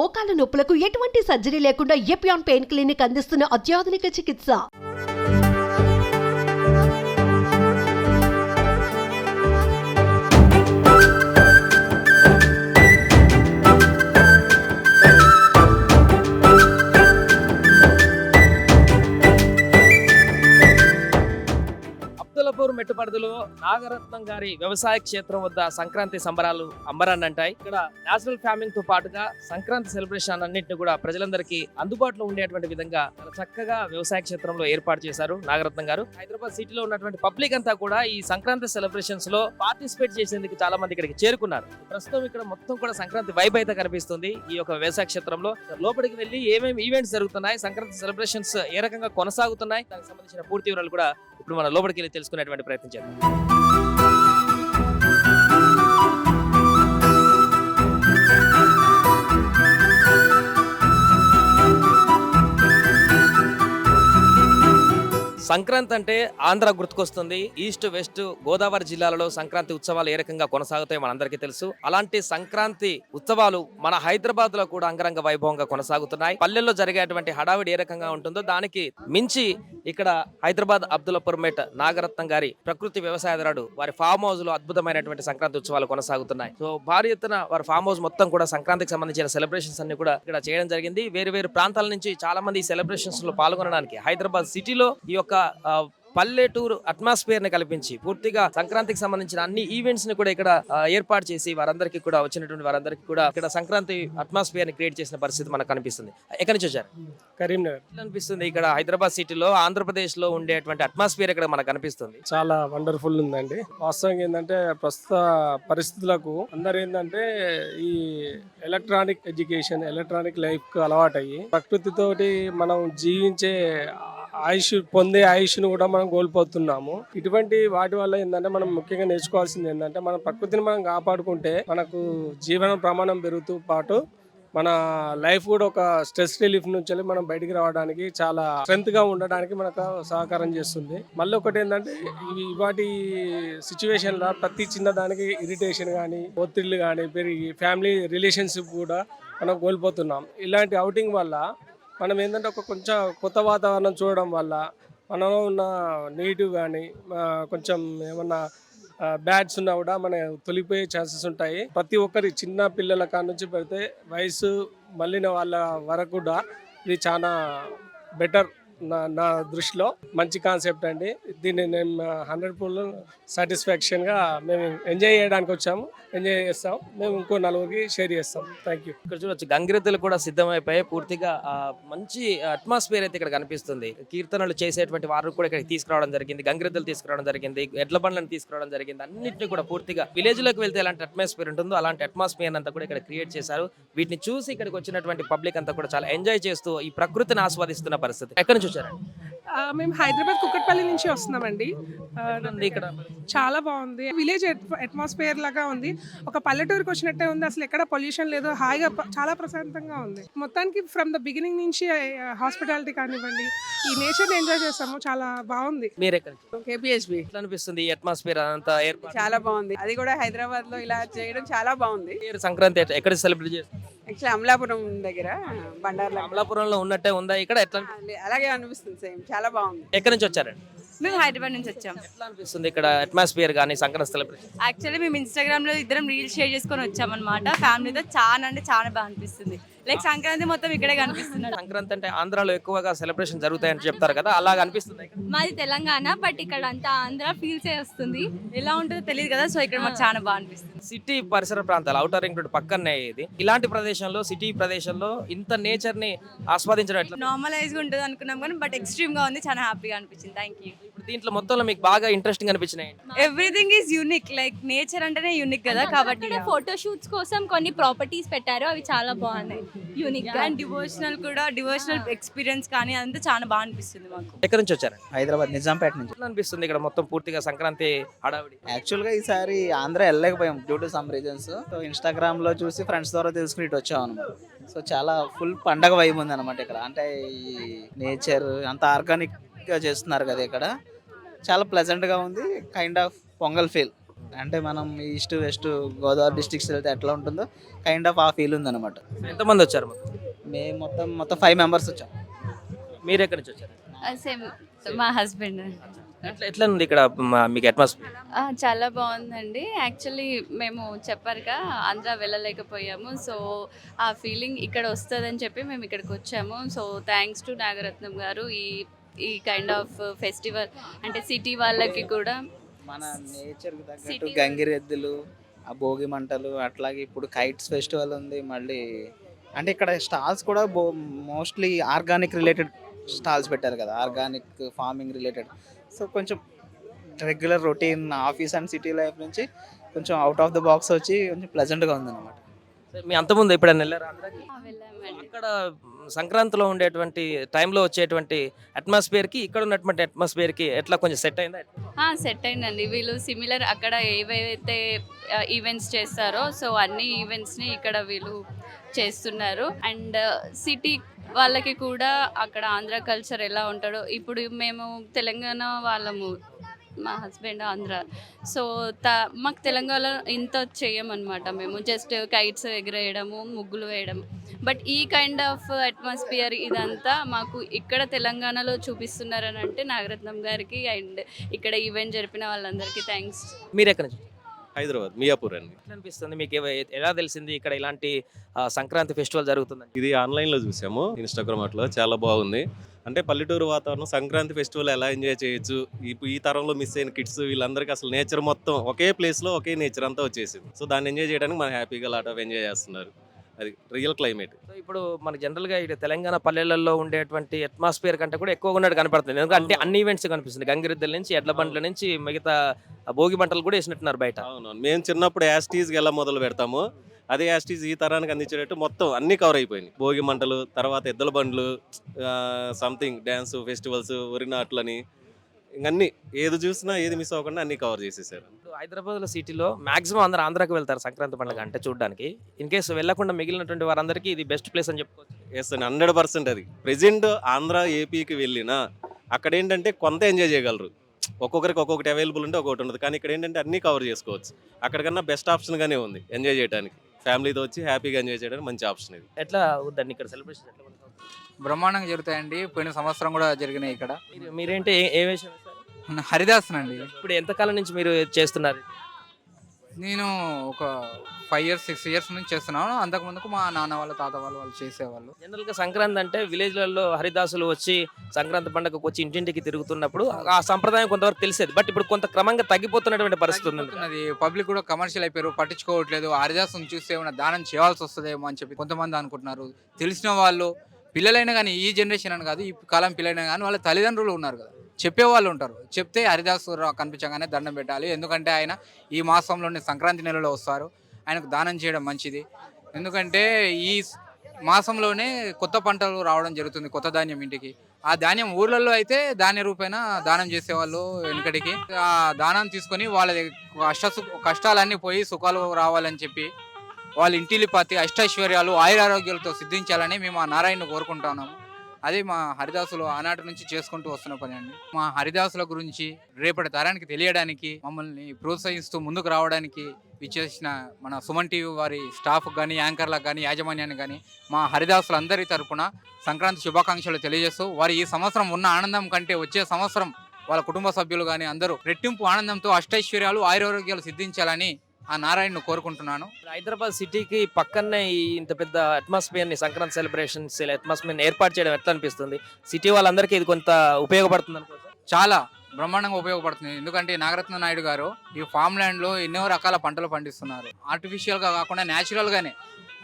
మోకాల నొప్పులకు ఎటువంటి సర్జరీ లేకుండా ఎపియాన్ పెయిన్ క్లినిక్ అందిస్తున్న అత్యాధునిక చికిత్స. అబ్దుల్లాపూర్ మెట్టుపడుదులో నాగరత్నం గారి వ్యవసాయ క్షేత్రం వద్ద సంక్రాంతి సంబరాలు అంబరాన్ని అంటాయి. ఇక్కడ నేచురల్ ఫార్మింగ్ తో పాటుగా సంక్రాంతి సెలబ్రేషన్ అన్నింటిని కూడా ప్రజలందరికీ అందుబాటులో ఉండేటువంటి విధంగా చాలా చక్కగా వ్యవసాయ క్షేత్రంలో ఏర్పాటు చేశారు నాగరత్నం గారు. హైదరాబాద్ సిటీలో ఉన్నటువంటి పబ్లిక్ అంతా కూడా ఈ సంక్రాంతి సెలబ్రేషన్స్ లో పార్టిసిపేట్ చేసేందుకు చాలా మంది ఇక్కడికి చేరుకున్నారు. ప్రస్తుతం ఇక్కడ మొత్తం కూడా సంక్రాంతి వైబ్ అయితే కనిపిస్తుంది ఈ యొక్క వ్యవసాయ క్షేత్రంలో. లోపలికి వెళ్ళి ఏమేమి ఈవెంట్స్ జరుగుతున్నాయి, సంక్రాంతి సెలబ్రేషన్స్ ఏ రకంగా కొనసాగుతున్నాయి, దానికి సంబంధించిన పూర్తి వివరాలు కూడా ఇప్పుడు మన లోపలికి వెళ్ళి తెలుసుకునేటువంటి ప్రయత్నం చేద్దాం. సంక్రాంతి అంటే ఆంధ్ర గుర్తుకొస్తుంది. ఈస్ట్ వెస్ట్ గోదావరి జిల్లాలలో సంక్రాంతి ఉత్సవాలు ఏ రకంగా కొనసాగుతాయో మనందరికీ తెలుసు. అలాంటి సంక్రాంతి ఉత్సవాలు మన హైదరాబాద్ లో కూడా అంగరంగ వైభవంగా కొనసాగుతున్నాయి. పల్లెల్లో జరిగేటువంటి హడావిడి ఏ రకంగా ఉంటుందో దానికి మించి ఇక్కడ హైదరాబాద్ అబ్దుల్లాపూర్ మెట్ నాగరత్నం గారి ప్రకృతి వ్యవసాయదారుడు వారి ఫామ్ హౌస్ లో అద్భుతమైనటువంటి సంక్రాంతి ఉత్సవాలు కొనసాగుతున్నాయి. సో భారీ ఎత్తున వారి ఫామ్ హౌస్ మొత్తం కూడా సంక్రాంతికి సంబంధించిన సెలబ్రేషన్స్ అన్ని కూడా ఇక్కడ చేయడం జరిగింది. వేరు వేరు ప్రాంతాల నుంచి చాలా మంది ఈ సెలబ్రేషన్స్ లో పాల్గొనడానికి హైదరాబాద్ సిటీలో ఈ యొక్క పల్లెటూరు అట్మాస్ఫియర్ ని కల్పించి పూర్తిగా సంక్రాంతికి సంబంధించిన అన్ని ఈవెంట్స్ ని కూడా ఇక్కడ ఏర్పాటు చేసి వారందరికీ కూడా వచ్చినటువంటి వారందరికీ కూడా ఇక్కడ సంక్రాంతి అట్మాస్ఫియర్ ని క్రియేట్ చేసిన పరిస్థితి మనకు కనిపిస్తుంది. ఎక్కడి నుంచి వచ్చారు? కరీంనగర్. అనిపిస్తుంది ఇక్కడ హైదరాబాద్ సిటీలో ఆంధ్రప్రదేశ్ లో ఉండేటువంటి అట్మాస్ఫియర్ ఇక్కడ మనకు కనిపిస్తుంది. చాలా వండర్ఫుల్ ఉందండి. వాస్తవంగా ఏంటంటే ప్రస్తుత పరిస్థితులకు అందరు ఏంటంటే ఈ ఎలక్ట్రానిక్ ఎడ్యుకేషన్, ఎలక్ట్రానిక్ లైఫ్ కు అలవాటయ్యి ప్రకృతితోటి మనం జీవించే పొందే ఆయుష్ను కూడా మనం కోల్పోతున్నాము. ఇటువంటి వాటి వల్ల ఏంటంటే మనం ముఖ్యంగా నేర్చుకోవాల్సింది ఏంటంటే మన ప్రకృతిని మనం కాపాడుకుంటే మనకు జీవన ప్రమాణం పెరుగుతూ పాటు మన లైఫ్ కూడా ఒక స్ట్రెస్ రిలీఫ్ నుంచి మనం బయటికి రావడానికి చాలా స్ట్రెంత్ గా ఉండడానికి మనకు సహకారం చేస్తుంది. మళ్ళీ ఒకటి ఏంటంటే వాటి సిచ్యువేషన్ లో ప్రతి చిన్న దానికి ఇరిటేషన్ కానీ ఒత్తిళ్లు కానీ పెరిగి ఫ్యామిలీ రిలేషన్షిప్ కూడా మనం కోల్పోతున్నాం. ఇలాంటి అవుటింగ్ వల్ల మనం ఏంటంటే ఒక కొంచెం కొత్త వాతావరణం చూడడం వల్ల మనలో ఉన్న నెగిటివ్ కానీ కొంచెం ఏమన్నా బ్యాడ్స్ ఉన్నా కూడా మన తొలిపోయే ఛాన్సెస్ ఉంటాయి. ప్రతి ఒక్కరి చిన్న పిల్లల కాడ నుంచి పెడితే వయసు మళ్ళిన వాళ్ళ వరకు కూడా ఇది చాలా బెటర్. నా దృష్టిలో మంచి కాన్సెప్ట్ అండి. దీన్ని నేను 100% సాటిస్ఫాక్షన్ గా మేము ఎంజాయ్ చేయడానికి వచ్చాము. ఎంజాయ్ చేస్తాం, మేము ఇంకో నలుగురికి షేర్ చేస్తాం. Thank you. ఇక్కడ చూడొచ్చు గంగిరెద్దులు కూడా సిద్ధమైపోయి పూర్తిగా మంచి అట్మాస్ఫియర్ అయితే ఇక్కడ కనిపిస్తుంది. కీర్తనలు చేసేటువంటి వారు కూడా ఇక్కడ తీసుకురావడం జరిగింది, గంగిరెద్దులు తీసుకురావడం జరిగింది, ఎడ్ల బండ్లను తీసుకురావడం జరిగింది. అన్నింటినీ కూడా పూర్తిగా విలేజ్ లోకి వెళ్తే ఎలాంటి అట్మాస్ఫియర్ ఉంటుందో అలాంటి అట్మాస్ఫియర్ అంతా కూడా ఇక్కడ క్రియేట్ చేశారు. వీటిని చూసి ఇక్కడికి వచ్చినటువంటి పబ్లిక్ అంతా కూడా చాలా ఎంజాయ్ చేస్తూ ఈ ప్రకృతిని ఆస్వాదిస్తున్న పరిస్థితి. ఎక్కడి నుంచి వచ్చారండి? మేము హైదరాబాద్ కుక్కట్పల్లి నుంచి వస్తున్నామండి. ఇక్కడ చాలా బాగుంది. విలేజ్ అట్మాస్ఫియర్ లాగా ఉంది. ఒక పల్లెటూరుకి వచ్చినట్టే ఉంది. అసలు ఎక్కడ పొల్యూషన్ లేదు. హాయిగా చాలా ప్రశాంతంగా ఉంది. మొత్తానికి ఫ్రమ్ ద బిగినింగ్ నుంచి హాస్పిటాలిటీ కానివ్వండి, ఈ నేచర్ ఎంజాయ్ చేస్తాము. చాలా బాగుంది. మీరు ఎక్కడ? KPHB. ఎట్లా అనిపిస్తుంది ఈ అట్మాస్ఫియర్ అంతా ఏర్పాటు? చాలా బాగుంది. అది కూడా హైదరాబాద్ లో ఇలా చేయడం చాలా బాగుంది. సంక్రాంతి ఎక్కడ సెలబ్రేట్ చేస్తారు? యాక్చువల్లీ అమలాపురం దగ్గర బండార్లో. అమలాపురంలో ఉన్నట్టే ఉందా ఇక్కడ? ఎట్లా అలాగే అనిపిస్తుంది. సేమ్ చాలా బాగుంది. ఎక్కడి నుంచి వచ్చారండి? మేము హైదరాబాద్ నుంచి వచ్చాం. ఎట్లా అనిపిస్తుంది ఇక్కడ అట్మాస్ఫియర్ కానీ సంక్రాంతి సెలబ్రేషన్? యాక్చువల్లీ మేము ఇన్స్టాగ్రామ్ లో ఇద్దరం రీల్స్ షేర్ చేసుకొని వచ్చామన్నమాట. ఫ్యామిలీతో చాలా అంటే చాలా బాగా అనిపిస్తుంది. లైక్ సంక్రాంతి మొత్తం ఇక్కడే కనిపిస్తుంది. సంక్రాంతి అంటే ఆంధ్రాలో ఎక్కువగా సెలబ్రేషన్ జరుగుతాయని చెప్తారు కదా, అలాగ అనిపిస్తుంది? మాది తెలంగాణ, బట్ ఇక్కడ అంతా ఆంధ్ర ఫీల్స్ వస్తుంది. ఎలా ఉంటుందో తెలియదు కదా, సో ఇక్కడ మాకు చాలా బాగా అనిపిస్తుంది. సిటీ పరిసర ప్రాంతాలు అవుటర్ రింగ్ రోడ్ పక్కనే ఇది. ఇలాంటి ప్రదేశంలో, సిటీ ప్రదేశంలో ఇంత నేచర్ ని ఆస్వాదించడం ఎట్లా? నార్మలైజ్ గా ఉంటుంది అనుకున్నాం కానీ బట్ ఎక్స్ట్రీమ్ గా ఉంది. చాలా హ్యాపీగా అనిపించింది. Thank you. ఇప్పుడు దీంట్లో మొత్తంలో మీకు బాగా ఇంట్రెస్టింగ్ అనిపించినాయి? Everything is unique. Like nature అంటేనే యూనిక్ కదా, కాబట్టి ఫోటో షూట్స్ కోసం కొన్ని ప్రాపర్టీస్ పెట్టారు, అవి చాలా బాగున్నాయి, యూనిక్ గా. అండ్ డివోషనల్ కూడా, డివోషనల్ ఎక్స్పీరియన్స్ కానీ అంతా చాలా బాగా అనిపిస్తుంది మాకు. ఎక్కడి నుంచి వచ్చారు? హైదరాబాద్ నిజాంపేట నుంచి. ఎట్లా అనిపిస్తుంది ఇక్కడ మొత్తం పూర్తిగా సంక్రాంతి హడావిడి? యాక్చువల్ గా ఈసారి ఆంధ్ర వెళ్ళలేకపోయాం due to some reasons. So Instagram లో చూసి ఫ్రెండ్స్ ద్వారా తెలుసుకుని ఇటు వచ్చాం అనమాట. సో చాలా ఫుల్ పండగ వైబ్ ఉంది అనమాట ఇక్కడ. అంటే ఈ నేచర్ అంత ఆర్గానిక్ గా చేస్తున్నారు కదా ఇక్కడ. చాలా ప్లెజెంట్ గా ఉంది. Kind of pongal feel. అంటే మనం ఈస్ట్ వెస్ట్ గోదావరి డిస్ట్రిక్ట్స్ వెళ్తే ఎట్లా ఉంటుందో కైండ్ ఆఫ్ ఆ ఫీల్ ఉందన్నమాట. ఎంతమంది వచ్చారు మొత్తం? మేము మొత్తం 5 మెంబర్స్ వచ్చాం. మీరు ఎక్కడి నుంచి వచ్చారు? సేమ్ మా హస్బెండ్. ఎట్లా ఉంది ఇక్కడ మీకు అట్మాస్ఫియర్? చాలా బాగుందండి. యాక్చువల్లీ మేము చెప్పారుగా ఆంధ్ర వెళ్ళలేకపోయాము. సో ఆ ఫీలింగ్ ఇక్కడ వస్తుందని చెప్పి మేము ఇక్కడికి వచ్చాము. సో థ్యాంక్స్ టు నాగరత్నం గారు ఈ కైండ్ ఆఫ్ ఫెస్టివల్ అంటే సిటీ వాళ్ళకి కూడా మన నేచర్కి తగ్గట్టు City- గంగిరెద్దులు, ఆ భోగి మంటలు, అట్లాగే ఇప్పుడు కైట్స్ ఫెస్టివల్ ఉంది. మళ్ళీ అంటే ఇక్కడ స్టాల్స్ కూడా మోస్ట్లీ ఆర్గానిక్ రిలేటెడ్ స్టాల్స్ పెట్టారు కదా, ఆర్గానిక్ ఫార్మింగ్ రిలేటెడ్. సో కొంచెం regular routine office and city life నుంచి కొంచెం అవుట్ ఆఫ్ ద బాక్స్ వచ్చి కొంచెం ప్లెజెంట్గా ఉందన్నమాట. మీ అంతకుముందు ఎప్పుడైనా వెళ్ళారా ఆంధ్రాకి? వెళ్ళామండి. అక్కడ సంక్రాంతిలో ఉండేటువంటి టైంలో వచ్చేటువంటి అట్మాస్ఫియర్కి ఇక్కడ ఉన్నటువంటి అట్మాస్ఫియర్కి ఎట్లా కొంచెం సెట్ అయిందా? సెట్ అయిందండి. వీళ్ళు సిమిలర్ అక్కడ ఏవైతే ఈవెంట్స్ చేస్తారో సో అన్ని ఈవెంట్స్ని ఇక్కడ వీళ్ళు చేస్తున్నారు. అండ్ సిటీ వాళ్ళకి కూడా అక్కడ ఆంధ్ర కల్చర్ ఎలా ఉంటాడో, ఇప్పుడు మేము తెలంగాణ వాళ్ళము, మా హస్బెండ్ ఆంధ్ర. సో మాకు తెలంగాణలో ఇంత చేయమన్నమాట. మేము జస్ట్ కైట్స్ ఎగరేయడము, ముగ్గులు వేయడము. బట్ ఈ కైండ్ ఆఫ్ అట్మాస్ఫియర్ ఇదంతా మాకు ఇక్కడ తెలంగాణలో చూపిస్తున్నారని అంటే నాగరత్నం గారికి అండ్ ఇక్కడ ఈవెంట్ జరిపిన వాళ్ళందరికీ థ్యాంక్స్. మీరు ఎక్కడి నుంచి? హైదరాబాద్ మియాపూర్ అండి. ఎట్లా అనిపిస్తుంది మీకు? ఎలా తెలిసింది ఇక్కడ ఇలాంటి సంక్రాంతి ఫెస్టివల్ జరుగుతుందని? ఇది ఆన్లైన్లో చూసాము, ఇన్స్టాగ్రామ్ అట్లా. చాలా బాగుంది. అంటే పల్లెటూరు వాతావరణం, సంక్రాంతి ఫెస్టివల్ ఎలా ఎంజాయ్ చేయొచ్చు. ఈ తరంలో మిస్ అయిన కిడ్స్ వీళ్ళందరికీ అసలు నేచర్ మొత్తం ఒకే ప్లేస్లో ఒకే నేచర్ అంతా వచ్చేసింది. సో దాన్ని ఎంజాయ్ చేయడానికి మనం హ్యాపీగా లాట్ ఆఫ్ ఎంజాయ్ చేస్తున్నారు. అది రియల్ క్లైమేట్. సో ఇప్పుడు మన జనరల్గా ఇక్కడ తెలంగాణ పల్లెలలో ఉండేటువంటి అట్మాస్ఫియర్ కంటే కూడా ఎక్కువగా ఉన్నట్టు కనపడుతుంది. ఎందుకంటే అన్ని ఈవెంట్స్ కనిపిస్తుంది. గంగిరెద్దుల నుంచి, ఎడ్ల బండ్ల నుంచి, మిగతా భోగి మంటలు కూడా వేసినట్టున్నారు బయట. అవునవును. మేము చిన్నప్పుడు యాస్టీస్కి ఎలా మొదలు పెడతాము, అదే యాస్టీస్ ఈ తరానికి అందించేటట్టు మొత్తం అన్ని కవర్ అయిపోయింది. భోగి మంటలు, తర్వాత ఎద్దుల బండ్లు, సంథింగ్ డ్యాన్స్ ఫెస్టివల్స్, వరినాట్లని, ఇంకన్నీ ఏది చూసినా ఏది మిస్ అవ్వకుండా అన్ని కవర్ చేసేసారు. ఇప్పుడు హైదరాబాద్ సిటీలో మాక్సిమం అందరూ ఆంధ్రాకి వెళ్తారు సంక్రాంతి పండుగ అంటే చూడడానికి. ఇన్ కేసు వెళ్ళకుండా మిగిలినటువంటి వారందరికీ ఇది బెస్ట్ ప్లేస్ అని చెప్పుకోవచ్చు. ఎస్ అండి, 100% అది. ప్రెజెంట్ ఆంధ్ర ఏపీకి వెళ్ళినా అక్కడ ఏంటంటే కొంత ఎంజాయ్ చేయగలరు. ఒక్కొక్కరికి ఒక్కొక్కటి అవైలబుల్ ఉంటే ఒక్కొక్కటి ఉండదు. కానీ ఇక్కడ ఏంటంటే అన్నీ కవర్ చేసుకోవచ్చు. అక్కడికన్నా బెస్ట్ ఆప్షన్గానే ఉంది ఎంజాయ్ చేయడానికి. ఫ్యామిలీతో వచ్చి హ్యాపీగా ఎంజాయ్ చేయడానికి మంచి ఆప్షన్ ఇది. ఎట్లా ఉందండి ఇక్కడ సెలబ్రేషన్? ఎట్లా ఉంటుంది? బ్రహ్మాండంగా జరుగుతాయండి. పోయిన సంవత్సరం కూడా జరిగినాయి ఇక్కడ. మీరేంటి ఏ వేషం వేస్తారు? హరిదాస్ అండి. ఇప్పుడు ఎంతకాలం నుంచి మీరు చేస్తున్నారు? నేను ఒక 5 years 6 years నుంచి చేస్తున్నాను. అంతకుముందుకు మా నాన్న వాళ్ళ తాత వాళ్ళు చేసేవాళ్ళు. జనరల్గా సంక్రాంతి అంటే విలేజ్లలో హరిదాసులు వచ్చి సంక్రాంతి పండుగకు వచ్చి ఇంటింటికి తిరుగుతున్నప్పుడు ఆ సంప్రదాయం కొంతవరకు తెలిసేది. బట్ ఇప్పుడు కొంత క్రమంగా తగ్గిపోతున్నటువంటి పరిస్థితి ఉంది. అది పబ్లిక్ కూడా కమర్షియల్ అయిపోయారు, పట్టించుకోవట్లేదు. హరిదాసుని చూస్తే ఏమైనా దానం చేయాల్సి వస్తుందేమో అని చెప్పి కొంతమంది అనుకుంటున్నారు. తెలిసిన వాళ్ళు పిల్లలైనా కానీ, ఈ జనరేషన్ అని కాదు, ఈ కాలం పిల్లలైనా కానీ వాళ్ళ తల్లిదండ్రులు ఉన్నారు కదా, చెప్పేవాళ్ళు ఉంటారు. చెప్తే హరిదాసు కనిపించగానే దండం పెట్టాలి. ఎందుకంటే ఆయన ఈ మాసంలోనే సంక్రాంతి నెలలో వస్తారు. ఆయనకు దానం చేయడం మంచిది. ఎందుకంటే ఈ మాసంలోనే కొత్త పంటలు రావడం జరుగుతుంది, కొత్త ధాన్యం ఇంటికి. ఆ ధాన్యం ఊర్లలో అయితే ధాన్య రూపేణ దానం చేసేవాళ్ళు వెనుకటికి. ఆ దానం తీసుకొని వాళ్ళ కష్టాలన్నీ పోయి సుఖాలు రావాలని చెప్పి వాళ్ళ ఇంటిలిపాతి అష్టైశ్వర్యాలు ఆయురారోగ్యాలతో సిద్ధించాలని మేము ఆ నారాయణను కోరుకుంటున్నాము. అదే మా హరిదాసులు ఆనాటి నుంచి చేసుకుంటూ వస్తున్న పని అండి. మా హరిదాసుల గురించి రేపటి తరానికి తెలియడానికి, మమ్మల్ని ప్రోత్సహిస్తూ ముందుకు రావడానికి విచ్చేసిన మన సుమన్ టీవీ వారి స్టాఫ్ కానీ, యాంకర్లకు కానీ, యాజమాన్యానికి కానీ మా హరిదాసులందరి తరపున సంక్రాంతి శుభాకాంక్షలు తెలియజేస్తూ, వారి ఈ సంవత్సరం ఉన్న ఆనందం కంటే వచ్చే సంవత్సరం వాళ్ళ కుటుంబ సభ్యులు కానీ అందరూ రెట్టింపు ఆనందంతో అష్టైశ్వర్యాలు ఆయురారోగ్యాలు సిద్ధించాలని ఆ నారాయణను కోరుకుంటున్నాను. హైదరాబాద్ సిటీకి పక్కనే ఇంత పెద్ద అట్మాస్ఫియర్ని, సంక్రాంతి సెలబ్రేషన్స్ అట్మాస్ఫియర్ని ఏర్పాటు చేయడం ఎట్లా అనిపిస్తుంది? సిటీ వాళ్ళందరికీ ఇది కొంత ఉపయోగపడుతుంది అనుకోవచ్చు. చాలా బ్రహ్మాండంగా ఉపయోగపడుతుంది. ఎందుకంటే నాగరత్న నాయుడు గారు ఈ ఫామ్ ల్యాండ్లో ఎన్నో రకాల పంటలు పండిస్తున్నారు. ఆర్టిఫిషియల్గా కాకుండా న్యాచురల్గానే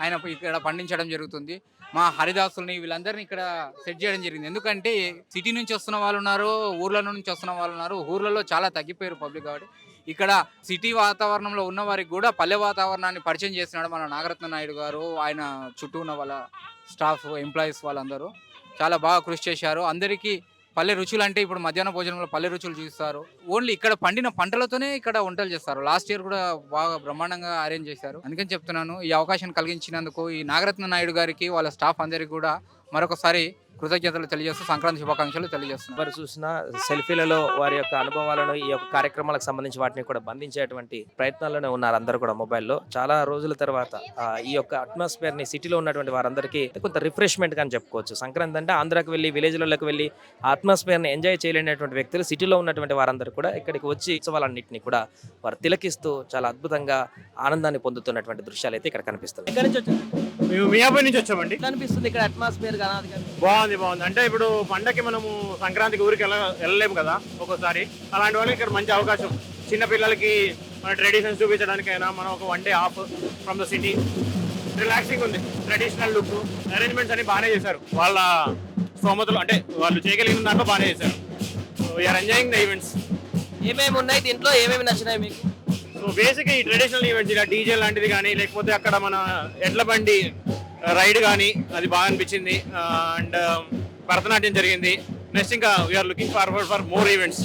ఆయన ఇక్కడ పండించడం జరుగుతుంది. మా హరిదాసుల్ని వీళ్ళందరినీ ఇక్కడ సెట్ చేయడం జరిగింది. ఎందుకంటే సిటీ నుంచి వస్తున్న వాళ్ళు ఉన్నారు, ఊర్ల నుంచి వస్తున్న వాళ్ళు ఉన్నారు. ఊర్లలో చాలా తగ్గిపోయారు పబ్లిక్. కాబట్టి ఇక్కడ సిటీ వాతావరణంలో ఉన్న వారికి కూడా పల్లె వాతావరణాన్ని పరిచయం చేస్తున్నాడు మన నాగరత్న నాయుడు గారు. ఆయన చుట్టూ ఉన్న వాళ్ళ స్టాఫ్, ఎంప్లాయీస్ వాళ్ళందరూ చాలా బాగా కృషి చేశారు. అందరికీ పల్లె రుచులు అంటే ఇప్పుడు మధ్యాహ్న భోజనంలో పల్లె రుచులు చూస్తారు. ఓన్లీ ఇక్కడ పండిన పంటలతోనే ఇక్కడ వంటలు చేస్తారు. లాస్ట్ ఇయర్ కూడా బాగా బ్రహ్మాండంగా అరేంజ్ చేశారు. అందుకని చెప్తున్నాను, ఈ అవకాశం కలిగించినందుకు ఈ నాగరత్న నాయుడు గారికి, వాళ్ళ స్టాఫ్ అందరికీ కూడా మరొకసారి కృతజ్ఞతలు తెలియజేస్తూ సంక్రాంతి శుభాకాంక్షలు తెలియజేస్తున్నాను. ఎవరు చూసినా సెల్ఫీలలో వారి యొక్క అనుభవాలను ఈ యొక్క కార్యక్రమాలకు సంబంధించి వాటిని కూడా బంధించేటువంటి ప్రయత్నాల్లోనే ఉన్నారు అందరూ కూడా మొబైల్లో. చాలా రోజుల తర్వాత ఈ యొక్క అట్మాస్ఫియర్ ని సిటీలో ఉన్నటువంటి వారందరికీ కొంత రిఫ్రెష్మెంట్ అని చెప్పుకోవచ్చు. సంక్రాంతి అంటే ఆంధ్రాకి వెళ్ళి విలేజ్లలోకి వెళ్ళి అట్మాస్ఫియర్ ని ఎంజాయ్ చేయలేనటువంటి వ్యక్తులు సిటీలో ఉన్నటువంటి వారందరూ కూడా ఇక్కడికి వచ్చి ఉత్సవాలన్నింటినీ కూడా వారు తిలకిస్తూ చాలా అద్భుతంగా ఆనందాన్ని పొందుతున్నటువంటి దృశ్యాలు అయితే ఇక్కడ కనిపిస్తున్నాయి. ఎక్కడి నుంచి వచ్చారు? మేము మియాపూర్ నుంచి వచ్చామండి. ఎట్లా అనిపిస్తుంది ఇక్కడ అట్మాస్ఫియర్? బాగుంది. అంటే ఇప్పుడు పండగకి మనము సంక్రాంతికి ఊరికి వెళ్ళలేము కదా ఒక్కోసారి. అలాంటి వాళ్ళకి ఇక్కడ మంచి అవకాశం. చిన్న పిల్లలకి మన ట్రెడిషన్స్ చూపించడానికైనా మనం ఒక 1 day of from the city. Relaxing ఉంది. ట్రెడిషనల్ లుక్, అరేంజ్మెంట్స్ అన్ని బాగానే చేశారు. వాళ్ళ స్తోమతలు అంటే వాళ్ళు చేయగలిగిన దాంట్లో బాగానే చేశారు. So we're enjoying the events. ఏమేమి ఉన్నాయి దీంట్లో? ఏమేమి నచ్చినాయి మీకు? సో బేసిక్గా ఈ ట్రెడిషనల్ ఈవెంట్స్ ఇలా డీజే లాంటిది కానీ లేకపోతే అక్కడ మన ఎడ్ల బండి రైడ్ కానీ అది బాగా అనిపించింది. అండ్ భరతనాట్యం జరిగింది. నెక్స్ట్ ఇంకా we're looking forward for more events.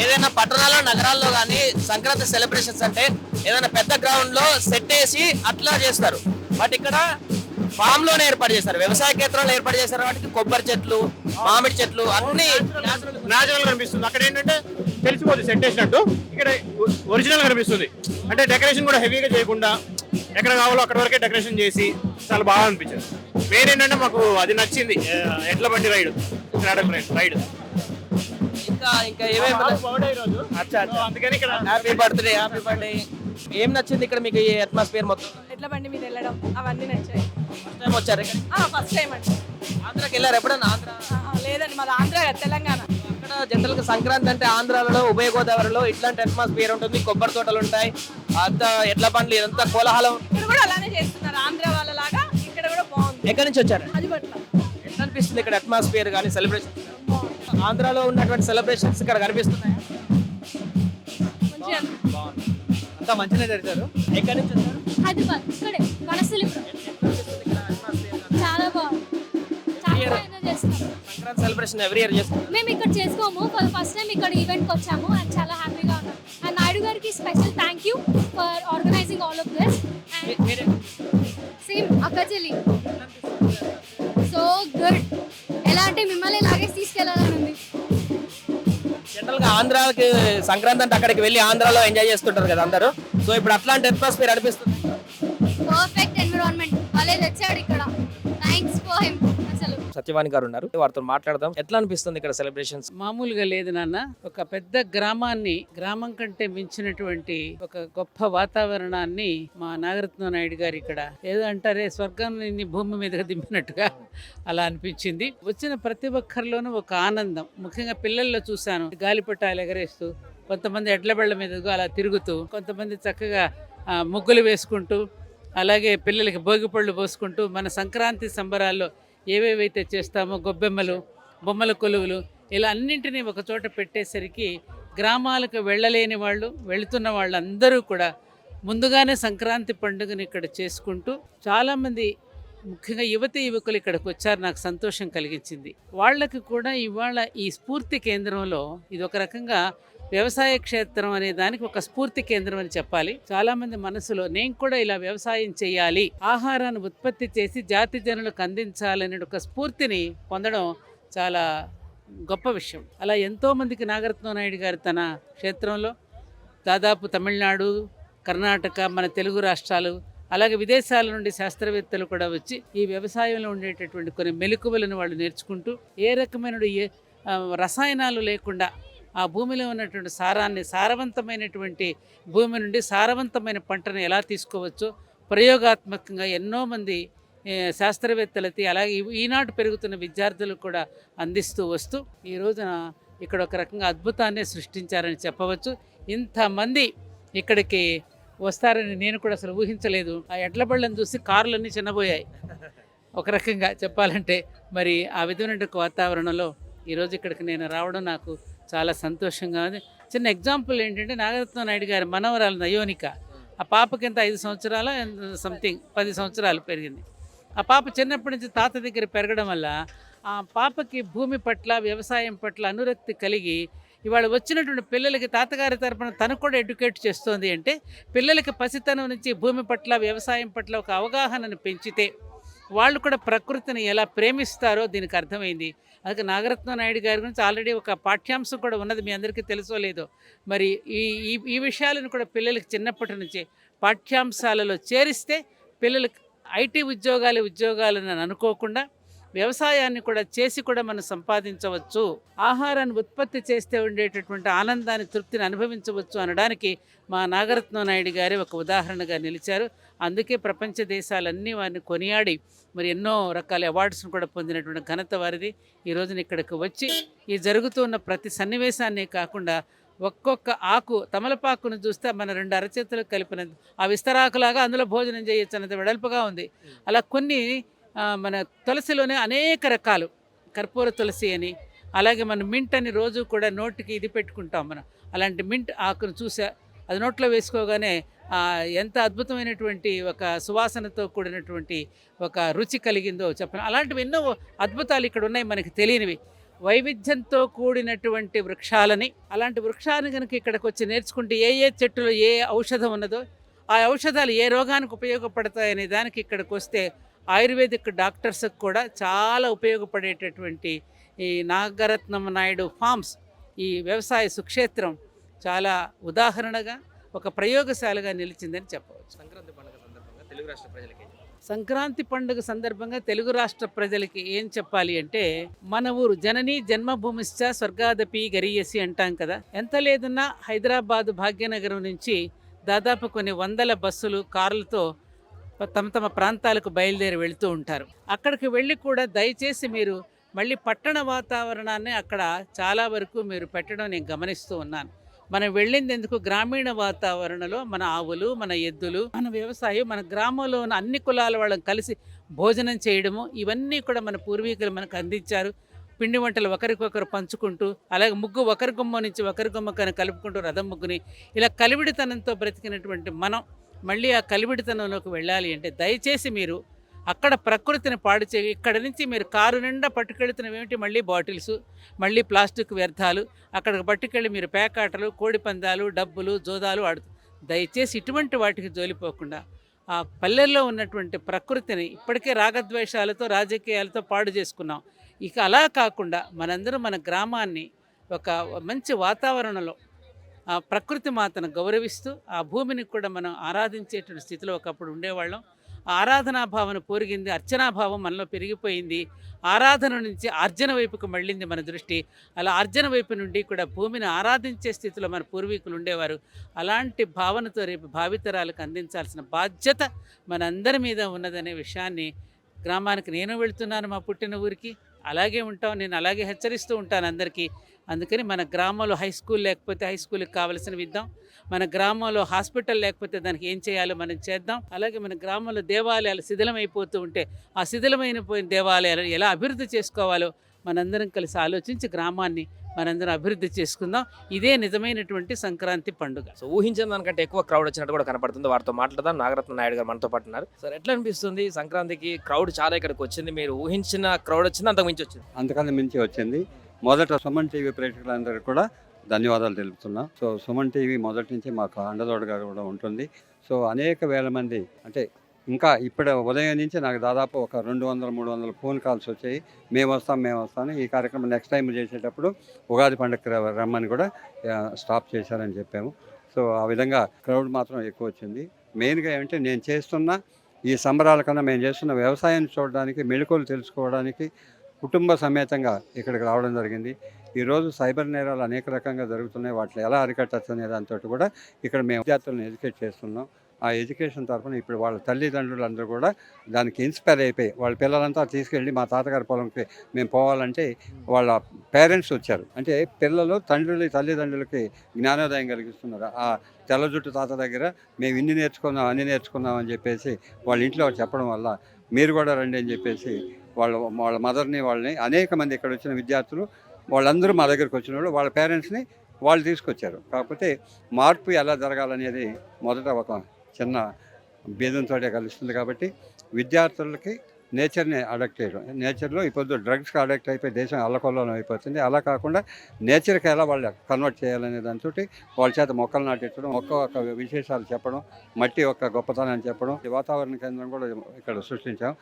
ఏదైనా పట్టణాల్లో నగరాల్లో కానీ సంక్రాంతి సెలబ్రేషన్స్ అంటే ఏదైనా పెద్ద గ్రౌండ్ లో సెట్ వేసి అట్లా చేస్తారు. బట్ ఇక్కడ ఫామ్ లోనే ఏర్పాటు చేస్తారు, వ్యవసాయ క్షేత్రంలో ఏర్పాటు చేస్తారు. వాటికి కొబ్బరి చెట్లు, మామిడి చెట్లు అన్ని న్యాచురల్ కనిపిస్తుంది. అక్కడ ఏంటంటే తెలిసిపోతుంది సెట్ వేసినట్టు, ఇక్కడ ఒరిజినల్ కనిపిస్తుంది. అంటే డెకరేషన్ కూడా హెవీగా చేయకుండా ఎక్కడ కావాలో అక్కడ వరకే డెకరేషన్ చేసి చాలా బాగా అనిపించింది. మెయిన్ ఏంటంటే మాకు అది నచ్చింది, ఎడ్ల బండి రైడ్, రైడ్. ఇంకా ఇంకా ఏమేమి అందుకని ఇక్కడ హ్యాపీ బర్త్డే. ఏం నచ్చింది ఇక్కడ మీకు ఈ అట్మాస్ఫియర్ మొత్తం? ఎట్ల బండి మీద వెళ్ళడం అవన్నీ నచ్చాయి. ఫస్ట్ టైం వచ్చారు ఇక్కడ? ఫస్ట్ టైం అండి. ఆంధ్రాకి వెళ్ళారు ఎప్పుడన్నా? ఆంధ్ర లేదండి, మాది ఆంధ్ర, తెలంగాణ. అక్కడ జనరల్ గా సంక్రాంతి అంటే ఆంధ్రాలో ఉభయ గోదావరిలో ఇట్లాంటి అట్మాస్ఫియర్ ఉంటుంది. కొబ్బరి తోటలు ఉంటాయి, అంతా ఎడ్ల బండ్లు, ఇదంతా కోలాహలం. ఇక్కడ కూడా అలానే చేస్తున్నారు ఆంధ్ర వాళ్ళలాగా. ఇక్కడ కూడా బాగుంది. ఎక్కడి నుంచి వచ్చారు? అది పట్ల ఎట్లా అనిపిస్తుంది ఇక్కడ అట్మాస్ఫియర్ కానీ సెలబ్రేషన్? ఆంధ్రాలో ఉన్నటువంటి సెలబ్రేషన్స్ ఇక్కడ కనిపిస్తున్నాయి. అంతా మంచిగా జరిగారు. ఎక్కడి నుంచి వచ్చారు? హైదరాబాద్, ఇక్కడే వనస్థలిపురం. చాలా బాగుంది, చాలా ఎంజాయ్ చేస్తున్నాం. సంక్రాంతి సెలబ్రేషన్ ఎవ్రీ ఇయర్ చేస్తాం. మేము ఇక్కడ చేసుకోము, ఫస్ట్ టైం ఇక్కడ ఈవెంట్కి వచ్చాము అండ్ చాలా హ్యాపీగా ఉన్నాం. అండ్ నాయుడు గారికి special thank you for organising all of this. Same అక్క చెల్లి, సో గుడ్. ఎలా అంటే మిమ్మల్ని లాగేసి తీసుకెళ్ళాలని ఉంది. జనరల్ గా ఆంధ్రాకి సంక్రాంతి అంటే అక్కడికి వెళ్ళి ఆంధ్రాలో ఎంజాయ్ చేస్తుంటారు కదా అందరూ. సో ఇప్పుడు అట్లాంటి అట్మాస్ఫియర్ అనిపిస్తుంది. పర్ఫెక్ట్ ఎన్విరాన్మెంట్ వాళ్ళే తెచ్చాడు ఇక్కడ. Thanks for him. అసలు సత్యవాణి గారు ఉన్నారు, వారితో మాట్లాడదాం. ఎట్లా అనిపిస్తుంది ఇక్కడ సెలబ్రేషన్స్? మామూలుగా లేదు నాన్న. ఒక పెద్ద గ్రామాన్ని, గ్రామం కంటే మించినటువంటి ఒక గొప్ప వాతావరణాన్ని మా నాగరత్న నాయుడు గారు ఇక్కడ ఏదో అంటారే స్వర్గాన్ని భూమి మీదగా దింపినట్టుగా అలా అనిపించింది. వచ్చిన ప్రతి ఒక్కరిలోనూ ఒక ఆనందం. ముఖ్యంగా పిల్లల్లో చూశాను, గాలిపటాలు ఎగరేస్తూ, కొంతమంది ఎడ్ల బళ్ళ మీదగా అలా తిరుగుతూ, కొంతమంది చక్కగా ముగ్గులు వేసుకుంటూ, అలాగే పిల్లలకి భోగిపళ్ళు పోసుకుంటూ మన సంక్రాంతి సంబరాల్లో ఏవేవైతే చేస్తామో గొబ్బెమ్మలు, బొమ్మల కొలువులు, ఇలా అన్నింటినీ ఒక చోట పెట్టేసరికి గ్రామాలకు వెళ్ళలేని వాళ్ళు, వెళుతున్న వాళ్ళందరూ కూడా ముందుగానే సంక్రాంతి పండుగను ఇక్కడ చేసుకుంటూ చాలామంది ముఖ్యంగా యువతి యువకులు ఇక్కడికి వచ్చారు. నాకు సంతోషం కలిగించింది. వాళ్ళకి కూడా ఇవాళ ఈ స్ఫూర్తి కేంద్రంలో ఇది ఒక రకంగా వ్యవసాయ క్షేత్రం అనే దానికి ఒక స్ఫూర్తి కేంద్రం అని చెప్పాలి. చాలా మంది మనసులో నేను కూడా ఇలా వ్యవసాయం చేయాలి, ఆహారాన్ని ఉత్పత్తి చేసి జాతి జనులకు అందించాలనే ఒక స్ఫూర్తిని పొందడం చాలా గొప్ప విషయం. అలా ఎంతోమందికి నాగరత్న నాయుడు గారు తన క్షేత్రంలో దాదాపు తమిళనాడు, కర్ణాటక, మన తెలుగు రాష్ట్రాలు, అలాగే విదేశాల నుండి శాస్త్రవేత్తలు కూడా వచ్చి ఈ వ్యవసాయంలో ఉండేటటువంటి కొన్ని మెలకువలను వాళ్ళు నేర్చుకుంటూ ఏ రకమైన రసాయనాలు లేకుండా ఆ భూమిలో ఉన్నటువంటి సారాన్ని, సారవంతమైనటువంటి భూమి నుండి సారవంతమైన పంటను ఎలా తీసుకోవచ్చో ప్రయోగాత్మకంగా ఎన్నో మంది శాస్త్రవేత్తలకి, అలాగే ఈనాడు పెరుగుతున్న విద్యార్థులకు కూడా అందిస్తూ వస్తూ ఈ రోజున ఇక్కడ ఒక రకంగా అద్భుతాన్ని సృష్టించారని చెప్పవచ్చు. ఇంతమంది ఇక్కడికి వస్తారని నేను కూడా అసలు ఊహించలేదు. ఆ ఎడ్ల బళ్ళని చూసి కార్లన్నీ చిన్నబోయాయి ఒక రకంగా చెప్పాలంటే. మరి ఆ విధమైన వాతావరణంలో ఈరోజు ఇక్కడికి నేను రావడం నాకు చాలా సంతోషంగా ఉంది. చిన్న ఎగ్జాంపుల్ ఏంటంటే నాగరత్న నాయుడు గారి మనవరాలు నయోనిక, ఆ పాపకి ఎంత 5 సంవత్సరాల సంథింగ్ 10 సంవత్సరాలు పెరిగింది. ఆ పాప చిన్నప్పటి నుంచి తాత దగ్గర పెరగడం వల్ల ఆ పాపకి భూమి పట్ల, వ్యవసాయం పట్ల అనురక్తి కలిగి ఇవాళ వచ్చినటువంటి పిల్లలకి తాతగారి తరపున తను కూడా ఎడ్యుకేట్ చేస్తోంది. అంటే పిల్లలకి పసితనం నుంచి భూమి పట్ల, వ్యవసాయం పట్ల ఒక అవగాహనను పెంచితే వాళ్ళు కూడా ప్రకృతిని ఎలా ప్రేమిస్తారో దీనికి అర్థమైంది. అలాగే నాగరత్న నాయుడు గారి గురించి ఆల్రెడీ ఒక పాఠ్యాంశం కూడా ఉన్నది, మీ అందరికీ తెలుసో లేదో. మరి ఈ ఈ ఈ విషయాలను కూడా పిల్లలకి చిన్నప్పటి నుంచే పాఠ్యాంశాలలో చేరిస్తే పిల్లలకి ఐటీ ఉద్యోగాలను అనుకోకుండా వ్యవసాయాన్ని కూడా చేసి కూడా మనం సంపాదించవచ్చు, ఆహారాన్ని ఉత్పత్తి చేస్తే ఉండేటటువంటి ఆనందాన్ని, తృప్తిని అనుభవించవచ్చు అనడానికి మా నాగరత్న నాయుడు గారే ఒక ఉదాహరణగా నిలిచారు. అందుకే ప్రపంచ దేశాలన్నీ వారిని కొనియాడి మరి ఎన్నో రకాల అవార్డ్స్ను కూడా పొందినటువంటి ఘనత వారిది. ఈ రోజున ఇక్కడికి వచ్చి ఈ జరుగుతున్న ప్రతి సన్నివేశాన్ని కాకుండా ఒక్కొక్క ఆకు, తమలపాకును చూస్తే మన 2 అరచేతులు కలిపిన ఆ విస్తరాకులాగా అందులో భోజనం చేయొచ్చు అన్నది వెడల్పుగా ఉంది. అలా కొన్ని మన తులసిలోనే అనేక రకాలు, కర్పూర తులసి అని, అలాగే మనం మింట్ అని రోజు కూడా నోటికి ఇది పెట్టుకుంటాం మనం. అలాంటి మింట్ ఆకును చూసా, అది నోట్లో వేసుకోగానే ఎంత అద్భుతమైనటువంటి ఒక సువాసనతో కూడినటువంటి ఒక రుచి కలిగిందో చెప్పను. అలాంటివి ఎన్నో అద్భుతాలు ఇక్కడ ఉన్నాయి మనకి తెలియనివి. వైవిధ్యంతో కూడినటువంటి వృక్షాలని, అలాంటి వృక్షాన్ని కనుక ఇక్కడికి వచ్చి నేర్చుకుంటే ఏ చెట్టులో ఏ ఔషధం ఉన్నదో ఆ ఔషధాలు ఏ రోగానికి ఉపయోగపడతాయనే దానికి ఇక్కడికి వస్తే ఆయుర్వేదిక్ డాక్టర్స్కి కూడా చాలా ఉపయోగపడేటటువంటి ఈ నాగరత్నం నాయుడు ఫార్మ్స్, ఈ వ్యవసాయ సుక్షేత్రం చాలా ఉదాహరణగా ఒక ప్రయోగశాలగా నిలిచిందని చెప్పవచ్చు. సంక్రాంతి పండుగ సందర్భంగా తెలుగు రాష్ట్ర ప్రజలకి ఏం చెప్పాలి అంటే, మన ఊరు జనని జన్మభూమిశ్చ స్వర్గాదపి గరీయసి అంటాం కదా. ఎంత లేదన్నా హైదరాబాదు భాగ్యనగరం నుంచి దాదాపు కొన్ని వందల బస్సులు, కార్లతో తమ ప్రాంతాలకు బయలుదేరి వెళుతూ ఉంటారు. అక్కడికి వెళ్ళి కూడా దయచేసి మీరు మళ్ళీ పట్టణ వాతావరణాన్ని అక్కడ చాలా వరకు మీరు పెట్టడం నేను గమనిస్తూ ఉన్నాను. మనం వెళ్ళింది ఎందుకు, గ్రామీణ వాతావరణంలో మన ఆవులు, మన ఎద్దులు, మన వ్యవసాయం, మన గ్రామంలో ఉన్న అన్ని కులాల వాళ్ళని కలిసి భోజనం చేయడము, ఇవన్నీ కూడా మన పూర్వీకులు మనకు అందించారు. పిండి వంటలు ఒకరికొకరు పంచుకుంటూ, అలాగే ముగ్గు ఒకరి గుమ్మ నుంచి ఒకరి గుమ్మకని కలుపుకుంటూ రథం ముగ్గుని, ఇలా కలివిడితనంతో బ్రతికినటువంటి మనం మళ్ళీ ఆ కలివిడితనంలోకి వెళ్ళాలి అంటే దయచేసి మీరు అక్కడ ప్రకృతిని పాడు చేయి. ఇక్కడ నుంచి మీరు కారు నిండా పట్టుకెళ్తున్నవి ఏమిటి, మళ్ళీ బాటిల్స్, మళ్ళీ ప్లాస్టిక్ వ్యర్థాలు, అక్కడికి పట్టుకెళ్ళి మీరు పేకాటలు, కోడి పందాలు, డబ్బులు, జోదాలు ఆడుతూ, దయచేసి ఇటువంటి వాటికి జోలిపోకుండా ఆ పల్లెల్లో ఉన్నటువంటి ప్రకృతిని ఇప్పటికే రాగద్వేషాలతో, రాజకీయాలతో పాడు చేసుకున్నాం. ఇక అలా కాకుండా మనందరం మన గ్రామాన్ని ఒక మంచి వాతావరణంలో ఆ ప్రకృతి మాతను గౌరవిస్తూ ఆ భూమిని కూడా మనం ఆరాధించేటువంటి స్థితిలో ఒకప్పుడు ఉండేవాళ్ళం. ఆరాధనా భావన పోరిగింది, అర్చనాభావం మనలో పెరిగిపోయింది. ఆరాధన నుంచి ఆర్జన వైపుకు మళ్ళింది మన దృష్టి. అలా ఆర్జన వైపు నుండి కూడా భూమిని ఆరాధించే స్థితిలో మన పూర్వీకులు ఉండేవారు. అలాంటి భావనతో రేపు భావితరాలకు అందించాల్సిన బాధ్యత మనందరి మీద ఉన్నదనే విషయాన్ని, గ్రామానికి నేను వెళ్తున్నాను, మా పుట్టిన ఊరికి, అలాగే ఉంటాం, నేను అలాగే హెచ్చరిస్తూ ఉంటాను అందరికీ. అందుకని మన గ్రామంలో హై స్కూల్ లేకపోతే హై స్కూల్కి కావలసినవి ఇద్దాం, మన గ్రామంలో హాస్పిటల్ లేకపోతే దానికి ఏం చేయాలో మనం చేద్దాం. అలాగే మన గ్రామంలో దేవాలయాలు శిథిలమైపోతూ ఉంటే ఆ శిథిలమైపోయిన దేవాలయాలు ఎలా అభివృద్ధి చేసుకోవాలో మనందరం కలిసి ఆలోచించి గ్రామాన్ని మనందరం అభివృద్ధి చేసుకుందాం. ఇదే నిజమైనటువంటి సంక్రాంతి పండుగ. సో ఊహించిన దానికంటే ఎక్కువ క్రౌడ్ వచ్చినట్టు కూడా కనపడుతుంది. వారితో మాట్లాడదాం. నాగరత్న నాయుడు గారు మనతో పాటు ఉన్నారు. సార్, ఎట్లా అనిపిస్తుంది సంక్రాంతికి క్రౌడ్ చాలా ఇక్కడికి వచ్చింది? మీరు ఊహించిన క్రౌడ్ వచ్చింది, అంతకు మించి వచ్చింది? అంతకన్నా మించి వచ్చింది. మొదట సుమన్ టీవీ ప్రేక్షకులందరికీ కూడా ధన్యవాదాలు తెలుపుతున్నాం. సో సుమన్ టీవీ మొదటి నుంచి మాకు అండదోడుగా కూడా ఉంటుంది. సో అనేక వేల మంది, అంటే ఇంకా ఇప్పుడు ఉదయం నుంచి నాకు దాదాపు ఒక 200-300 ఫోన్ కాల్స్ వచ్చాయి. మేము వస్తాను, ఈ కార్యక్రమం నెక్స్ట్ టైం చేసేటప్పుడు ఉగాది పండుగ రమ్మని కూడా స్టాప్ చేశారని చెప్పాము. సో ఆ విధంగా క్రౌడ్ మాత్రం ఎక్కువ వచ్చింది. మెయిన్గా ఏమంటే, నేను చేస్తున్న ఈ సంబరాల కన్నా మేము చేస్తున్న వ్యవసాయాన్ని చూడడానికి, మెళుకువలు తెలుసుకోవడానికి కుటుంబ సమేతంగా ఇక్కడికి రావడం జరిగింది. ఈరోజు సైబర్ నేరాలు అనేక రకంగా జరుగుతున్నాయి. వాటిని ఎలా అరికట్టచ్చు అనే దాంతో కూడా ఇక్కడ మేము విద్యార్థులను ఎడ్యుకేట్ చేస్తున్నాం. ఆ ఎడ్యుకేషన్ తరఫున ఇప్పుడు వాళ్ళ తల్లిదండ్రులందరూ కూడా దానికి ఇన్స్పైర్ అయిపోయి వాళ్ళ పిల్లలంతా తీసుకెళ్ళి మా తాతగారి పొలంకి మేము పోవాలంటే వాళ్ళ పేరెంట్స్ వచ్చారు. అంటే పిల్లలు తల్లిదండ్రులకి జ్ఞానోదయం కలిగిస్తున్నారు. ఆ తెల్ల జుట్టు తాత దగ్గర మేము అన్ని నేర్చుకున్నాం అని చెప్పేసి వాళ్ళ ఇంట్లో చెప్పడం వల్ల మీరు కూడా రండి అని చెప్పేసి వాళ్ళ మదర్ని, వాళ్ళని అనేక మంది ఇక్కడ వచ్చిన విద్యార్థులు వాళ్ళందరూ మా దగ్గరికి వచ్చిన వాళ్ళ పేరెంట్స్ని వాళ్ళు తీసుకొచ్చారు. కాకపోతే మార్పు ఎలా జరగాలనేది మొదట ఒక చిన్న భేదంతో కలుస్తుంది. కాబట్టి విద్యార్థులకి నేచర్ని అడాప్ట్ చేయడం. నేచర్లో ఇప్పుడు డ్రగ్స్కి అడాప్ట్ అయిపోయి దేశం అల్లకొల్లం అయిపోతుంది. అలా కాకుండా నేచర్కి ఎలా వాళ్ళు కన్వర్ట్ చేయాలనే దాంతో వాళ్ళ చేత మొక్కలు నాటించడం, మొక్క యొక్క విశేషాలు చెప్పడం, మట్టి యొక్క గొప్పతనాన్ని చెప్పడం, ఈ వాతావరణ కేంద్రం కూడా ఇక్కడ సృష్టించాం.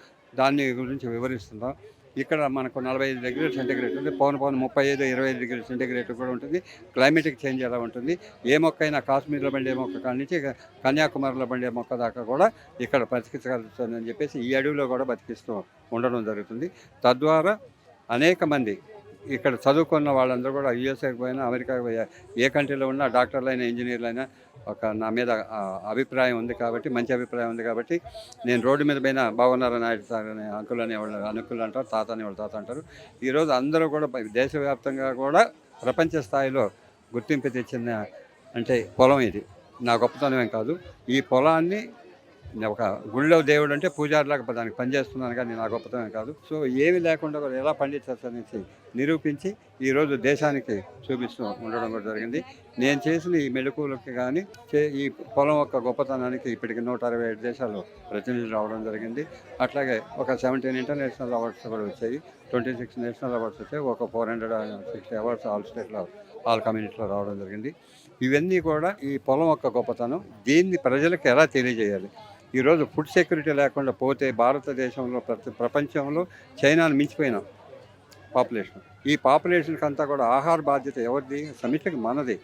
దాన్ని గురించి వివరిస్తున్నాం. ఇక్కడ మనకు 45 డిగ్రీల సెంటిగ్రేడ్ ఉంది. పౌన 35-25 డిగ్రీల సెంటిగ్రేడ్ కూడా ఉంటుంది. క్లైమేటిక్ చేంజ్ ఎలా ఉంటుంది, ఏ మొక్క అయినా కాశ్మీర్లో పండే మొక్క కాడి నుంచి కన్యాకుమారిలో పండే మొక్క దాకా కూడా ఇక్కడ బతికించగలుగుతుందని చెప్పేసి ఈ అడవిలో కూడా బతికిస్తూ ఉండడం జరుగుతుంది. తద్వారా అనేక మంది ఇక్కడ చదువుకున్న వాళ్ళందరూ కూడా యూఎస్ఏకి పోయినా, అమెరికాకి పోయినా, ఏ కంట్రీలో ఉన్నా డాక్టర్లైనా, ఇంజనీర్లైనా నా మీద అభిప్రాయం ఉంది కాబట్టి, మంచి అభిప్రాయం ఉంది కాబట్టి నేను రోడ్డు మీద పోయినా బాగున్నారా నాయుడు సార్ అనే అంకుల్ అనేవాళ్ళు అంకుల్ అంటారు, తాత అనేవాళ్ళు తాత అంటారు. ఈరోజు అందరూ కూడా దేశవ్యాప్తంగా కూడా ప్రపంచ స్థాయిలో గుర్తింపు తెచ్చిన అంటే పొలం ఇది. నా గొప్పతనమేం కాదు. ఈ పొలాన్ని ఒక గుళ్ళో దేవుడు అంటే పూజారిలాగా దానికి పనిచేస్తున్నాను, కానీ నా గొప్పతనం కాదు. సో ఏమి లేకుండా కూడా ఎలా పండించవచ్చు అనేసి నిరూపించి ఈరోజు దేశానికి చూపిస్తూ ఉండడం కూడా జరిగింది. నేను చేసిన ఈ మెళకువలకి కానీ ఈ పొలం యొక్క గొప్పతనానికి ఇప్పటికి 167 దేశాలు ప్రతినిధులు రావడం జరిగింది. అట్లాగే ఒక 17 ఇంటర్నేషనల్ అవార్డ్స్ కూడా వచ్చాయి, 26 నేషనల్ అవార్డ్స్ వచ్చాయి, ఒక 460 అవార్డ్స్ ఆల్ స్టేట్లో, ఆల్ కమ్యూనిటీలో రావడం జరిగింది. ఇవన్నీ కూడా ఈ పొలం యొక్క గొప్పతనం. దీన్ని ప్రజలకు ఎలా తెలియజేయాలి? ఈరోజు ఫుడ్ సెక్యూరిటీ లేకుండా పోతే భారతదేశంలో ప్రపంచంలో చైనాను మించిపోయినాం పాపులేషన్. ఈ పాపులేషన్కి అంతా కూడా ఆహార బాధ్యత ఎవరిది? సమిష్టికి మనది.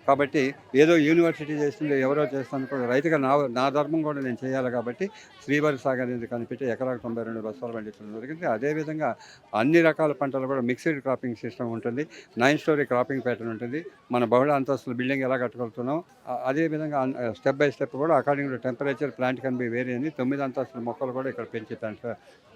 కాబట్టి ఏదో యూనివర్సిటీ చేస్తుందో ఎవరో చేస్తాను కూడా రైతుగా నా ధర్మం కూడా నేను చేయాలి. కాబట్టి శ్రీవారి సాగర్ అనేది కనిపెట్టి ఎకరాకు 92 బస్తాలు పండించడం జరిగింది. అదేవిధంగా అన్ని రకాల పంటలు కూడా మిక్స్డ్ క్రాపింగ్ సిస్టమ్ ఉంటుంది, 9 స్టోరీ క్రాపింగ్ ప్యాటర్న్ ఉంటుంది. మన బహుళ అంతస్తుల బిల్డింగ్ ఎలా కట్టుకెళ్తున్నాం అదేవిధంగా స్టెప్ బై స్టెప్ కూడా according to temperature plant can be vary అని 9 అంతస్తుల మొక్కలు కూడా ఇక్కడ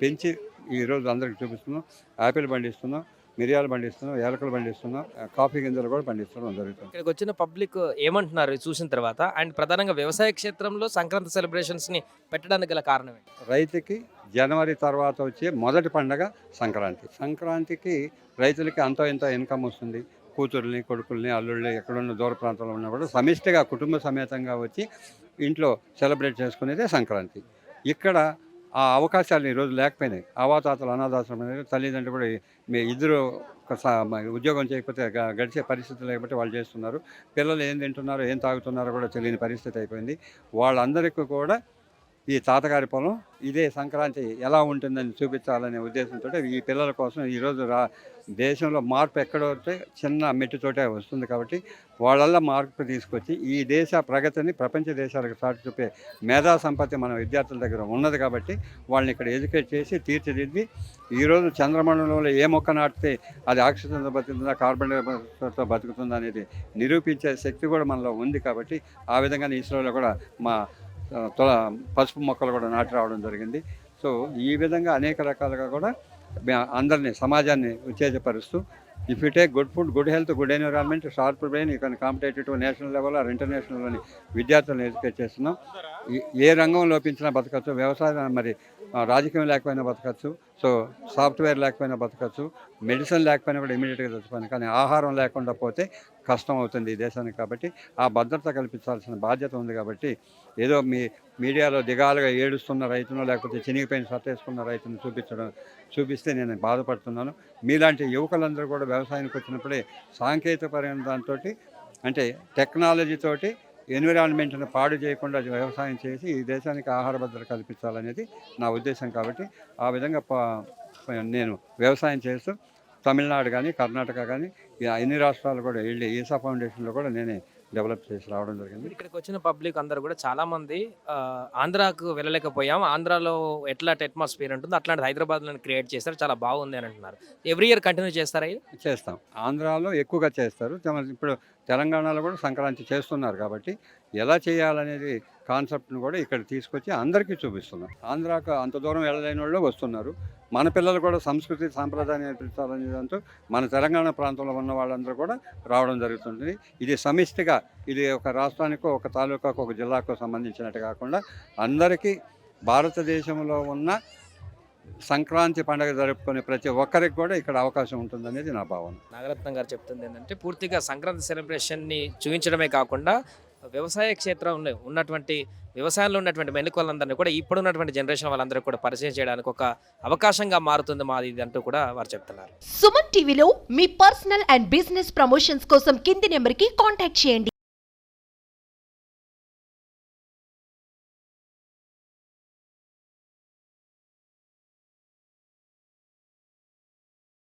పెంచి ఈరోజు అందరికి చూపిస్తున్నాం. యాపిల్ పండిస్తున్నాం, మిరియాలు పండిస్తున్నాం, యాలకులు పండిస్తున్నాం, కాఫీ గింజలు కూడా పండిస్తున్నాం జరుగుతుంది. ఇక్కడికి వచ్చిన పబ్లిక్ ఏమంటున్నారు చూసిన తర్వాత? అండ్ ప్రధానంగా వ్యవసాయ క్షేత్రంలో సంక్రాంతి సెలబ్రేషన్స్ ని పెట్టడానికి గల కారణం ఏంటి? రైతుకి జనవరి తర్వాత వచ్చే మొదటి పండగ సంక్రాంతి. సంక్రాంతికి రైతులకి అంతో ఎంతో ఇన్కమ్ వస్తుంది. కూతుర్ని, కొడుకుల్ని, అల్లుళ్ళని ఎక్కడున్న దూర ప్రాంతంలో ఉన్నా కూడా సమిష్టిగా కుటుంబ సమేతంగా వచ్చి ఇంట్లో సెలబ్రేట్ చేసుకునేదే సంక్రాంతి. ఇక్కడ ఆ అవకాశాలు ఈరోజు లేకపోయినాయి. అవాతాతలు అనాథాశ్రమం తల్లిదండ్రులు కూడా మీ ఇద్దరు ఉద్యోగం చేయకపోతే గడిచే పరిస్థితి లేకపోతే వాళ్ళు చేస్తున్నారు. పిల్లలు ఏం తింటున్నారో ఏం తాగుతున్నారో కూడా తెలియని పరిస్థితి అయిపోయింది. వాళ్ళందరికీ కూడా ఈ తాతగారి పొలం ఇదే సంక్రాంతి ఎలా ఉంటుందని చూపించాలనే ఉద్దేశంతో ఈ పిల్లల కోసం ఈరోజు దేశంలో మార్పు ఎక్కడో చిన్న మెట్టుతోటే వస్తుంది. కాబట్టి వాళ్ళల్లో మార్పు తీసుకొచ్చి ఈ దేశ ప్రగతిని ప్రపంచ దేశాలకు చాటి చూపే మేధా సంపత్తి మన విద్యార్థుల దగ్గర ఉన్నది. కాబట్టి వాళ్ళని ఇక్కడ ఎడ్యుకేట్ చేసి తీర్చిదిద్ది ఈరోజు చంద్రమండలంలో ఏ మొక్క నాటితే అది ఆక్సిజన్తో బతుకుతుందా, కార్బన్ డైఆక్సైడ్తో బతుకుతుందా అనేది నిరూపించే శక్తి కూడా మనలో ఉంది. కాబట్టి ఆ విధంగా ఇస్రోలో కూడా మా పసుపు మొక్కలు కూడా నాటి రావడం జరిగింది. సో ఈ విధంగా అనేక రకాలుగా కూడా అందరినీ సమాజాన్ని ఉత్తేజపరుస్తూ if you take good food, good health, good environment, sharp brain, you can competitive to national level or ఇంటర్నేషనల్లోని విద్యార్థులను ఎడ్యుకేట్ చేస్తున్నాం. ఏ రంగం లోపించినా బతకచ్చు, వ్యవసాయం మరి రాజకీయం లేకపోయినా బతకచ్చు, సో సాఫ్ట్వేర్ లేకపోయినా బతకచ్చు, మెడిసిన్ లేకపోయినా కూడా ఇమీడియట్గా చచ్చిపోయింది. కానీ ఆహారం లేకుండా పోతే కష్టం అవుతుంది ఈ దేశానికి. కాబట్టి ఆ భద్రత కల్పించాల్సిన బాధ్యత ఉంది. కాబట్టి ఏదో మీడియాలో దిగాలుగా ఏడుస్తున్న రైతును లేకపోతే చినిగిపోయిన సత్తేసుకున్న రైతును చూపిస్తే నేను బాధపడుతున్నాను. మీలాంటి యువకులందరూ కూడా వ్యవసాయానికి వచ్చినప్పుడే సాంకేతికపరమైన దాంతో అంటే టెక్నాలజీతోటి ఎన్విరాన్మెంట్ని పాడు చేయకుండా వ్యవసాయం చేసి ఈ దేశానికి ఆహార భద్రత కల్పించాలనేది నా ఉద్దేశం. కాబట్టి ఆ విధంగా నేను వ్యవసాయం చేస్తూ తమిళనాడు కానీ, కర్ణాటక కానీ అన్ని రాష్ట్రాలు కూడా వెళ్ళి ఈసా ఫౌండేషన్లో కూడా నేనే డెవలప్ చేసి రావడం జరిగింది. ఇక్కడికి వచ్చిన పబ్లిక్ అందరూ కూడా చాలా మంది ఆంధ్రాకు వెళ్ళలేకపోయాం, ఆంధ్రాలో ఎట్లాంటి అట్మాస్ఫియర్ ఉంటుందో అట్లాంటి హైదరాబాద్లో క్రియేట్ చేస్తారు, చాలా బాగుంది అని అంటున్నారు. ఎవ్రీ ఇయర్ కంటిన్యూ చేస్తారా? చేస్తాం. ఆంధ్రాలో ఎక్కువగా చేస్తారు. ఇప్పుడు తెలంగాణలో కూడా సంక్రాంతి చేస్తున్నారు. కాబట్టి ఎలా చేయాలనేది కాన్సెప్ట్ను కూడా ఇక్కడ తీసుకొచ్చి అందరికీ చూపిస్తున్నాం. ఆంధ్రాకు అంత దూరం వెళ్ళలేని వాళ్ళు వస్తున్నారు. మన పిల్లలు కూడా సంస్కృతి సాంప్రదాయాన్ని నేర్పించాలనే దాంతో మన తెలంగాణ ప్రాంతంలో ఉన్న వాళ్ళందరూ కూడా రావడం జరుగుతుంది. ఇది సమిష్టిగా, ఇది ఒక రాష్ట్రానికో, ఒక తాలూకాకు, ఒక జిల్లాకో సంబంధించినట్టు కాకుండా అందరికీ భారతదేశంలో ఉన్న సంక్రాంతి పండుగ జరుపుకునే ప్రతి ఒక్కరికి కూడా ఇక్కడ అవకాశం ఉంటుందనేది నా భావన. నాగరత్నం గారు చెప్తుంది ఏంటంటే పూర్తిగా సంక్రాంతి సెలబ్రేషన్ని చూపించడమే కాకుండా వ్యవసాయ క్షేత్రంలో ఉన్నటువంటి వ్యవసాయంలో ఉన్నటువంటి మెలకువలందరినీ కూడా ఇప్పుడున్నటువంటి జనరేషన్ వాళ్ళందరూ కూడా పరిచయం చేయడానికి ఒక అవకాశంగా మారుతుంది మాది ఇది అంటూ కూడా వారు చెప్తున్నారు. సుమన్ టీవీలో మీ పర్సనల్ అండ్ బిజినెస్ ప్రమోషన్స్ కోసం కింది నెంబర్కి కాంటాక్ట్ చేయండి.